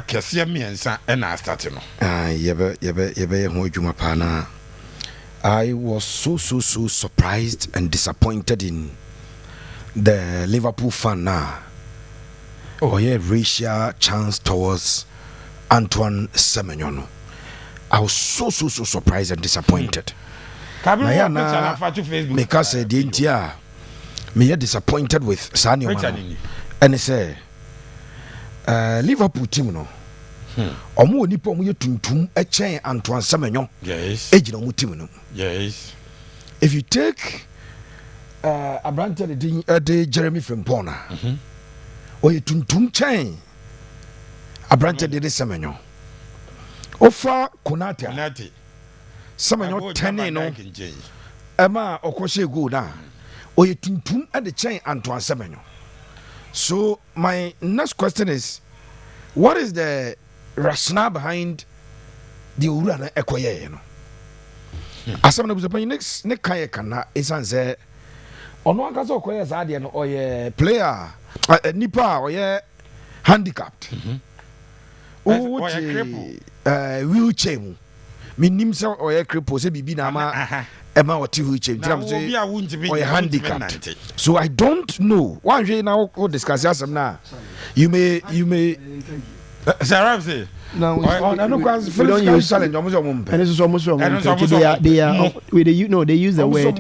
akese miensa na start no yebe ho adwuma pa na. I was so surprised and disappointed in the Liverpool fan now. Racial chance towards Antoine Semenyo. I was so surprised and disappointed. Because the entire me disappointed with Sanyo and he say Liverpool team no. Omo nipa omo yetuntum e chen Antoine Semenyo. Yes. Ejina omo team no. Yes. If you take Abrante de Jeremy Frimpong o yetuntum chen Abrante de Semenyo. Ofa Konate. Semenyo tene no. Ema okoshe go na. O yetuntum e de chen Antoine Semenyo. So my next question is, what is the rationale behind the Urana Ekoye? You know, as someone was upon next Kaya Kana is answer on one case of Koya Zadian or a player, Nipa or a handicapped. Wheelchair, Minimsa or a cripple, say Bibinama. Emma or two or handicapped. So I don't know. One day now we'll discuss some now. You may Sarah no, I don't use challenge and this is almost wrong. They are they use the word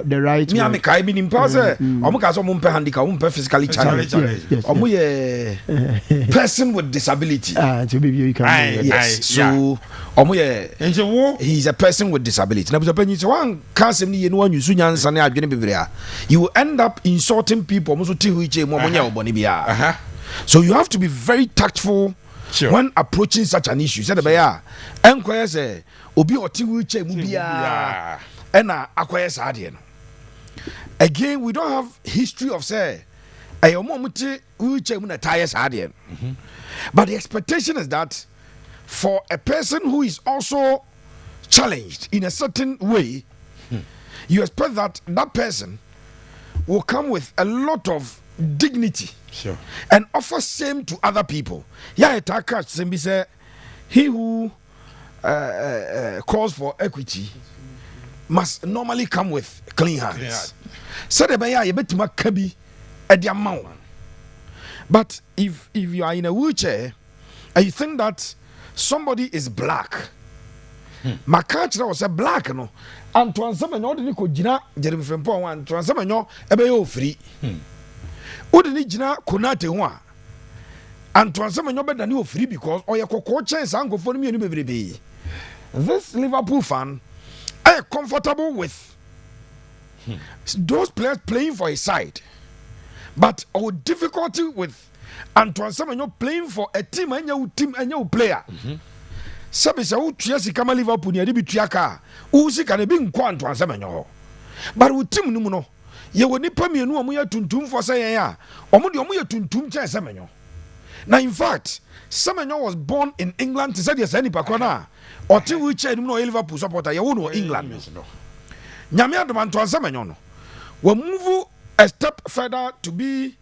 the right. Me am kai meaning pass omo ka so mo mpe handicap mo mpe physically challenged. Omo ye person with disability. So maybe you can yes. So omo ye he's a person with disability. Na busapanyi so one cancer ni ye no wan use nyansa na adwene bebre a you will end up insulting people mo so ti hu iche mo nya oboni bia. So you have to be very tactful when approaching such an issue. Said the enquire say obi oti wheelchair mu bia na akwaya saade no. Again, we don't have history of say ayomo muti wheelchair mu na tire saade no. But the expectation is that for a person who is also challenged in a certain way, you expect that that person will come with a lot of dignity and offer same to other people. Yeah, it can say he who calls for equity must normally come with clean hands. So the baya you better kabi at the amount. But if you are in a wheelchair and you think that somebody is black, my catch was a black no, and Semenyo didn't ko jina Jeremy Frimpong and Semenyo ebe yo free. Odini jina Konate ho a Antoine Semenyo better than free because oye kokko chance ango for me bebrebe. This Liverpool fan are comfortable with those players playing for his side, but our difficulty with Antoine Semenyo playing for a team and your player. Sabi sa utua sika ma Liverpool ni ade bitua ka u sika ne bi nkwa Antoine Semenyo. But with team no mu no ye woni pamienu omo ya tuntum for say yan a omo de omo ya tuntum chen Semenyo. Now in fact Semenyo was born in England to say the same nipa na o ti wi che no Liverpool supporter ye wo no England. Nyame adom Antoine Semenyo no we move a step further to be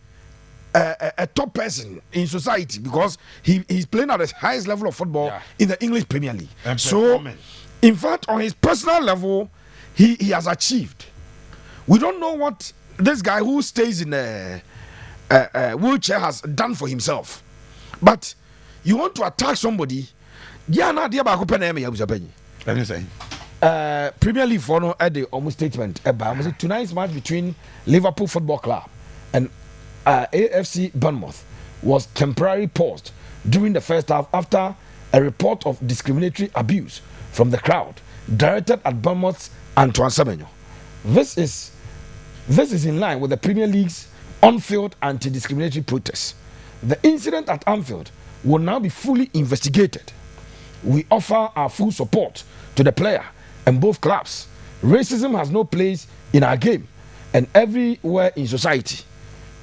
a top person in society because he's playing at the highest level of football in the English Premier League. So, in fact, on his personal level, he has achieved. We don't know what this guy who stays in a wheelchair has done for himself. But you want to attack somebody, Premier League for no at the almost statement about tonight's match between Liverpool Football Club and AFC Bournemouth was temporarily paused during the first half after a report of discriminatory abuse from the crowd directed at Bournemouth's Antoine Semenyo. This is in line with the Premier League's on-field anti-discriminatory protests. The incident at Anfield will now be fully investigated. We offer our full support to the player and both clubs. Racism has no place in our game and everywhere in society.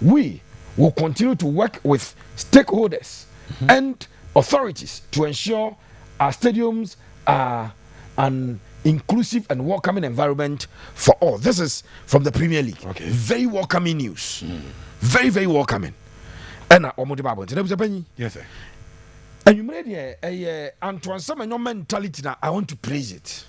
We will continue to work with stakeholders and authorities to ensure our stadiums are an inclusive and welcoming environment for all. This is from the Premier League. Okay. Very welcoming news. Very, very welcoming. ɛna ɔmo de ba abɔnten na busapanyi yes sir anwumere deɛ ɛyɛ Antoine Semenyo mentality na I want to praise it.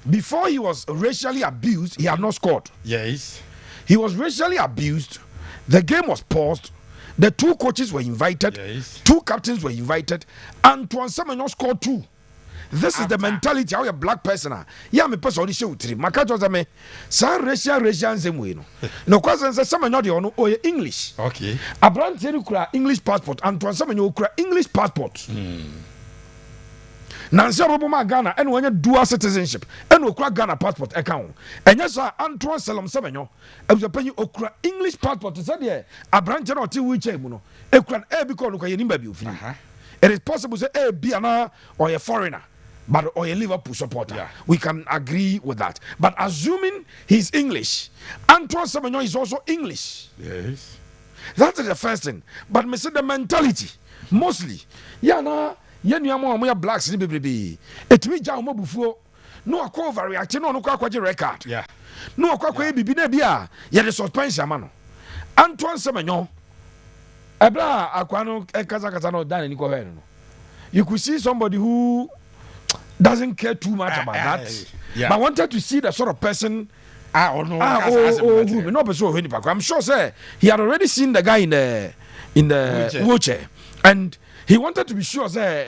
Before he was racially abused, he had not scored. yes He was racially abused. The game was paused. The two coaches were invited. Yes. Two captains were invited. Antoine Semenyo scored 2. This is the mentality how a black person are. Yeah, me person only show 3. Maka just me. Sa racial same way no. No question say Semenyo de ono oye English. okay Abrante ni kura English passport. Antoine Semenyo kura English passport. Nancy Roboma Ghana and when you dual citizenship and okra Ghana passport account. And yes, Antoine Semenyo was a penny okra English passport to say there a branch or two which muno. Ekran e because look at it is possible to say be an or a foreigner, but or a Liverpool supporter. Yeah. We can agree with that. But assuming he's English, Antoine Semenyo is also English. yes That is the first thing. But me say the mentality mostly. Yeah, na yen yamo mo ya blacks ni bebrebe. Etimi ja mo bufuo. No akọ overreact no kwa kwaje record. yeah No akọ bibi na bia ye the suspension ama no. Antoine Semenyo ebra akwa no kasa no dan ni ko hwe no. You could see somebody who doesn't care too much about that. Yeah. But wanted to see the sort of person no person I'm sure say he had already seen the guy in the wheelchair and he wanted to be sure say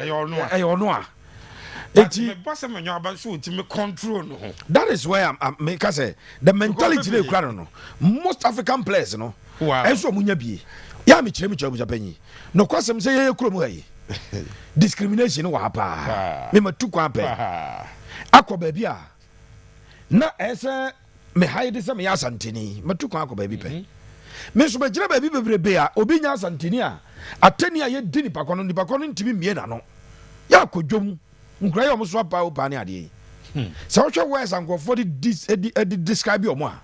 that is where I'm make say the mentality they no most African players no enso munya bie ya me chire buzapanyi no kwasem say ye kuro mu hayi discrimination wa pa me matu kwa pa akọ ba na ese me haide se me ya santini matu kwa akọ ba pe me so be gira ba bebrebe a obi nya santini a atani a ye di nipa kono ntimi mie na no ya kodwom nkura ye omuso apa opa ne ade se wo hwe words anko for the describe your mo a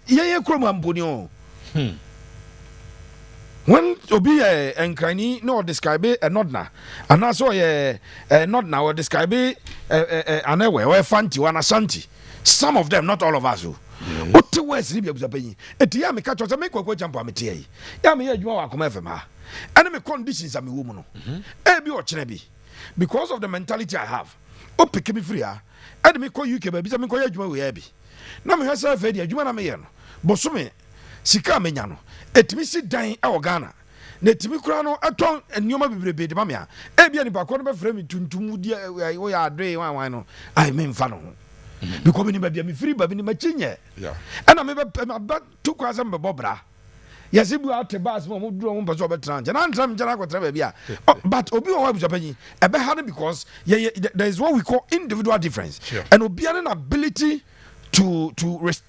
ye krom amboni o when obi enkrani no describe a nodna and also nodna or describe anewe or fanti wana santi some of them not all of us what the words ni biabuza panyi eti ya me ka cho se me kwakwa champo amete yi ya me ya adwuma wa Akoma FM ha and me conditions am wo mu no e bi o kire bi because of the mentality I have o pick me free ha and me call UK ba bi se me call ya adwuma we ya bi na me hwesa fa di adwuma na me ye no bosome sika menya no etimi si dan e o Ghana na etimi kura no aton enioma bebrebe de ma me a e bia ni ba ko no be frame tuntum di wo ya adwe wan no ai me mfa no because me bia me free ba me machinye and me ba to kwasa me bobra yesi bu out bus mo duro mo person obetra nje na ntram nje na kwatra ba bia but obi o wa busapanyi e be had because there is what we call individual difference and obi an ability to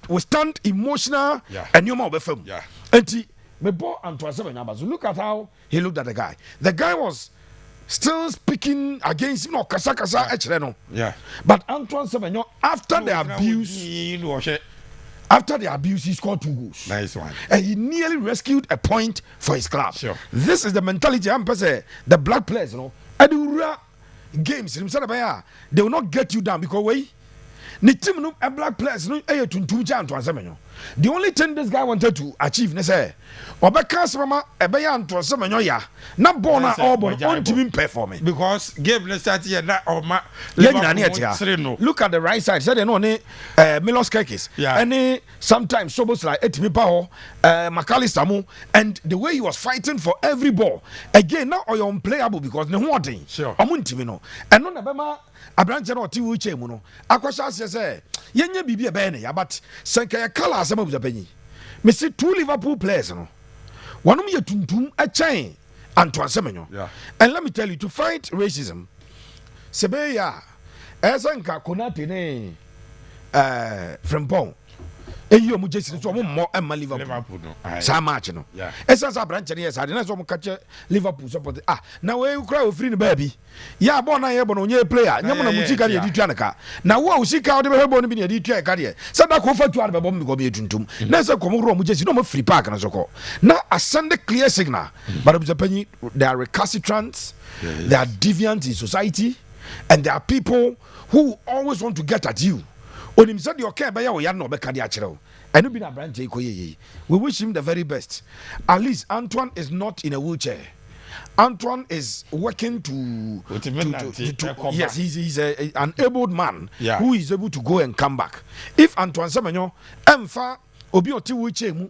withstand emotional and yoma obefam enti me bo Antoine Semenyo abazo look at how he looked at the guy was still speaking against him no kasa ekire no but Antoine Semenyo after the abuse he scored 2 goals. Nice one. And he nearly rescued a point for his club. This is the mentality I'm say the black players and games they will not get you down because way ni team no black players no tuntum cha Antoine Semenyo. The only thing this guy wanted to achieve ne say obeka asema ebe ya Antoine Semenyo ya na ball na all ball on team performing because game let's start here na oma look at the right side say they no ni Milos Kekis and sometimes sobos like etimi pa ho McAllister mu and the way he was fighting for every ball again now or unplayable because ne ho odin omuntimi no eno na bema abranche na oti wuche mu no akwasha say yenye bibia be ne ya but senka ya kala asema buzapanyi me see 2 Liverpool players no one of tuntum a chain Antoine Semenyo and let me tell you to fight racism sebeya esanka Konate ne Frimpong eyo mu jesi so mo emma Liverpool no sa match no esansa branch ne yes ade na so mo kache Liverpool support na we kura o free ne baby ya bo na ye bo no nye player nyamo na mutika ne di tua naka na wo usika o de be bo no bi ne di tua ka de sada ko fa tua be bo mi ko be tuntum na se ko mo ro mo jesi no mo free park na so ko na ascend clear signal but Buzapanyi there are recalcitrants there are deviants in society and there are people who always want to get at you onim said your care be ya wo ya no be ka de a kire And be na branch we wish him the very best. At least Antoine is not in a wheelchair. Antoine is working to yes, he's an able man who is able to go and come back. If Antoine Semenyo emfa obi oti wheelchair mu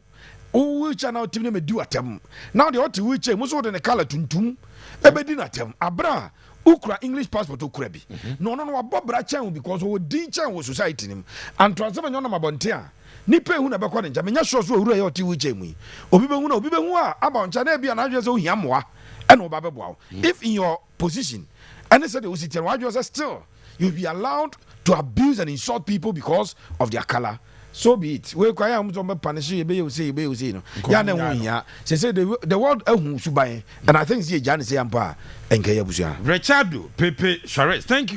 wheelchair na otimi me do atem now the oti wheelchair mu so de ne color tuntum ebedi na atem abra ukra English passport okra bi no wabobra chen because we din chen wo society nim Antoine Semenyo na mabonte a nipa ehu na bekọ ne nja menya sure so owura ye oti wheelchair mu obi behu a aboncha na bia na adwe so ohia moa. If in your position, and they said they will sit and still, you'll be allowed to abuse and insult people because of their color. So be it. We require punish you say no. Say the world and I think see Jan say ampa and Kaya Busia. Richardo, PEPE, SUAREZ. Thank you.